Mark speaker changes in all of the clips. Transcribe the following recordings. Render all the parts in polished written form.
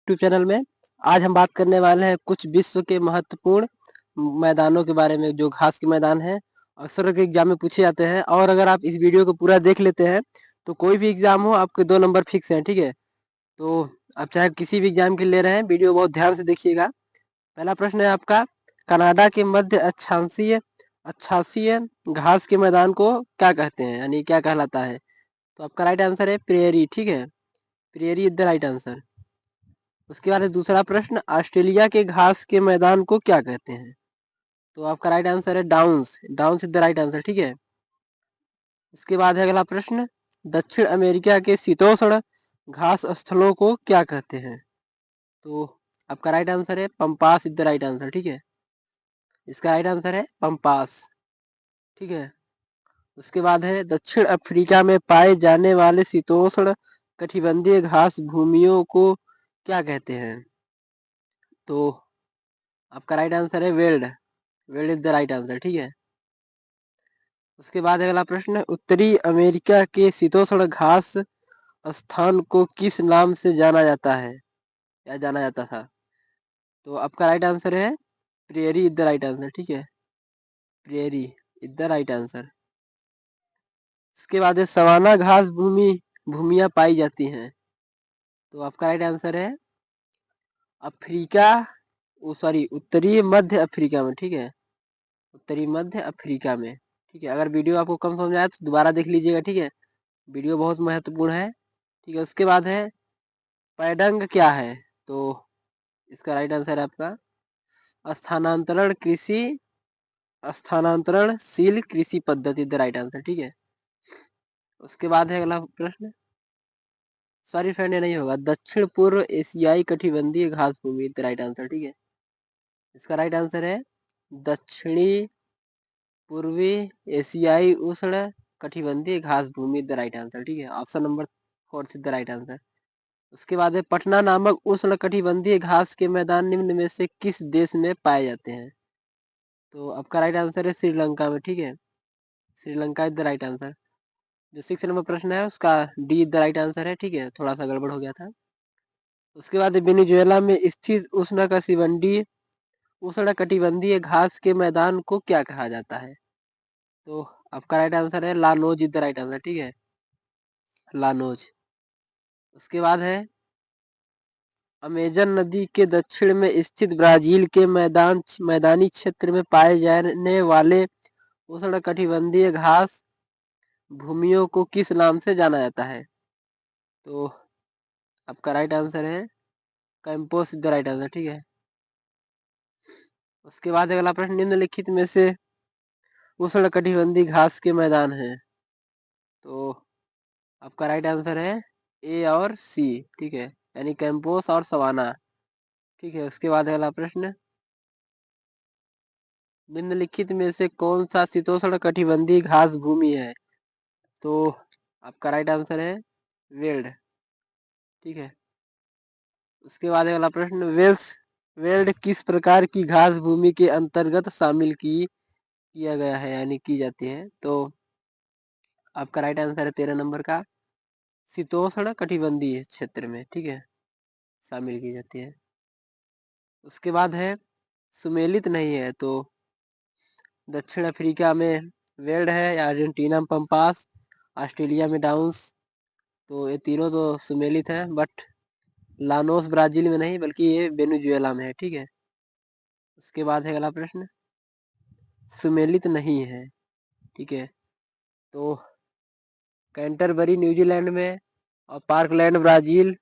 Speaker 1: YouTube channel में। आज हम बात करने वाले हैं कुछ विश्व के महत्वपूर्ण मैदानों के बारे में, जो घास के मैदान हैं, अक्सर के एग्जाम में पूछे जाते हैं। और अगर आप इस वीडियो को पूरा देख लेते हैं तो कोई भी एग्जाम हो, आपके 2 नंबर फिक्स हैं। ठीक है, तो आप चाहे किसी भी एग्जाम के लिए ले रहे हैं, वीडियो बहुत ध्यान से देखिएगा। पहला प्रश्न है आपका, कनाडा के मध्य अक्षांशीय अक्षांशीय घास के मैदान को क्या कहते हैं, यानी क्या कहलाता है? तो आपका राइट आंसर है प्रेयरी। ठीक है, prairie is the right answer. उसके बाद है दूसरा प्रश्न, ऑस्ट्रेलिया के घास के मैदान को क्या कहते हैं? तो आपका राइट आंसर है downs. Downs is the right answer. ठीक है, उसके बाद है अगला प्रश्न, दक्षिण अमेरिका के शीतोष्ण घास स्थलों को क्या कहते हैं? तो आपका राइट आंसर है pampas is the right answer. ठीक है, इसका राइट आंसर है पंपास। ठीक है, उसके बाद है दक्षिण अफ्रीका में पाए जाने वाले शीतोष्ण कटिबंधीय घास भूमियों को क्या कहते हैं? तो आपका राइट आंसर है weld. Weld is the right answer. ठीक है, उसके बाद अगला प्रश्न, उत्तरी अमेरिका के शीतोष्ण घास स्थान को किस नाम से जाना जाता है या जाना जाता था? तो आपका राइट आंसर है prairie is the right answer. ठीक है, prairie is the right answer. उसके बाद है सवाना घास भूमियां पाई जाती हैं। तो आपका राइट आंसर है अफ्रीका, सॉरी, उत्तरी मध्य अफ्रीका में। ठीक है, उत्तरी मध्य अफ्रीका में। ठीक है, अगर वीडियो आपको कम समझ आए तो दोबारा देख लीजिएगा। ठीक है, वीडियो बहुत महत्वपूर्ण है। ठीक है, उसके बाद है पैडंग क्या है? तो इसका राइट आंसर है आपका स्थानांतरणशील कृषि पद्धति द राइट आंसर। ठीक है, उसके बाद है अगला प्रश्न, सॉरी फ्रेंड ये नहीं होगा, दक्षिण पूर्व एशियाई कटिबंधीय घास भूमि द राइट आंसर। ठीक है, इसका राइट आंसर है दक्षिणी पूर्वी एशियाई उष्ण कटिबंधीय घास भूमि द राइट आंसर। ठीक है, option number 4 is the right answer. उसके बाद है पटना नामक उष्ण कटिबंधीय घास के मैदान निम्न में से किस देश में पाए जाते हैं? तो आपका राइट आंसर है श्रीलंका में। ठीक है, Sri Lanka is the right answer. जो 6 नंबर प्रश्न है उसका डी द राइट आंसर है। ठीक है, थोड़ा सा गड़बड़ हो गया था। उसके बाद वेनेजुएला में स्थित उष्ण कटिबंधीय घास के मैदान को क्या कहा जाता है? तो आपका राइट आंसर है llanos is the right answer. ठीक है, लानोज। उसके बाद है अमेजन नदी के दक्षिण में स्थित ब्राजील के मैदानी क्षेत्र में पाए जाने वाले उष्ण कटिबंधीय घास भूमियों को किस नाम से जाना जाता है? तो आपका राइट आंसर है Campos is the right answer. ठीक है, उसके बाद अगला प्रश्न, निम्नलिखित में से उष्ण कटिबंधीय घास के मैदान है? तो आपका राइट आंसर है ए और सी। ठीक है, यानी कैंपोस और सवाना। ठीक है, उसके बाद अगला प्रश्न, निम्नलिखित में से कौन सा शीतोष्ण कटिबंधीय घास भूमि है? तो आपका राइट आंसर है वेल्ड। ठीक है, उसके बाद अगला प्रश्न, वेल्ड किस प्रकार की घास भूमि के अंतर्गत शामिल किया गया है, यानी की जाती है? तो आपका राइट आंसर है 13 नंबर का, शीतोष्ण कटिबंधीय क्षेत्र में। ठीक है, शामिल की जाती है। उसके बाद है सुमेलित नहीं है, तो दक्षिण अफ्रीका में वेल्ड है, या अर्जेंटीना में पंपास, ऑस्ट्रेलिया में डाउन्स। तो ये तीनों तो सुमेलित है, बट लानोस ब्राजील में नहीं, बल्कि ये वेनेजुएला में है। ठीक है, उसके बाद है अगला प्रश्न, सुमेलित नहीं है। ठीक है, तो कैंटरबरी न्यूजीलैंड में, और पार्कलैंड ब्राजील,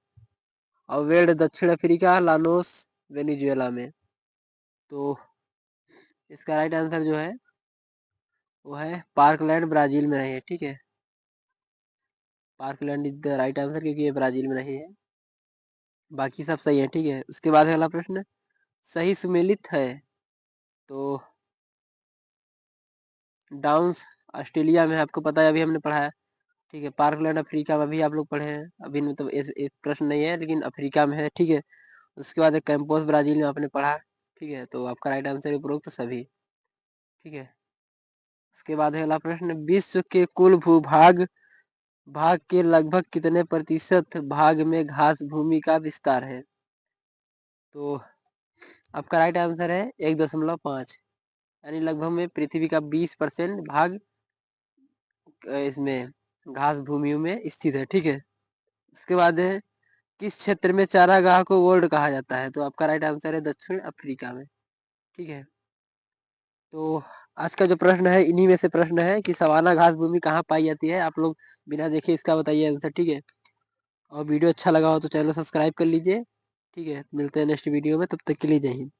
Speaker 1: और वेल्ड दक्षिण अफ्रीका, लानोस वेनेजुएला में। तो इसका राइट आंसर जो है वो है पार्कलैंड ब्राजील में नहीं है। ठीक है, parkland is the right answer, क्योंकि ये ब्राजील में नहीं है, बाकी सब सही है। ठीक है, उसके बाद अगला प्रश्न, सही सुमेलित है? तो डाउन्स ऑस्ट्रेलिया में, आपको पता है, अभी हमने पढ़ा है। ठीक है, पार्कलैंड अफ्रीका में भी आप लोग पढ़े हैं, अभी में तो एक प्रश्न नहीं है, लेकिन अफ्रीका में है। ठीक है, उसके बाद एक कैंपोस ब्राजील में आपने पढ़ा। ठीक है, तो आपका राइट आंसर है उपरोक्त सभी। ठीक है, उसके बाद है अगला प्रश्न, विश्व के कुल भाग के लगभग कितने प्रतिशत भाग में घास भूमि का विस्तार है? तो आपका राइट आंसर है 1.5, यानी लगभग में पृथ्वी का 20% भाग इसमें घास भूमियों में स्थित है। ठीक है, उसके बाद है किस क्षेत्र में चारागाह को वर्ल्ड कहा जाता है? तो आपका राइट आंसर है दक्षिण अफ्रीका में। ठीक है, तो आज का जो प्रश्न है इन्हीं में से प्रश्न है कि सवाना घास भूमि कहाँ पाई जाती है। आप लोग बिना देखे इसका बताइए आंसर। ठीक है, और वीडियो अच्छा लगा हो तो चैनल सब्सक्राइब कर लीजिए। ठीक है, मिलते हैं नेक्स्ट वीडियो में, तब तक के लिए जय हिंद।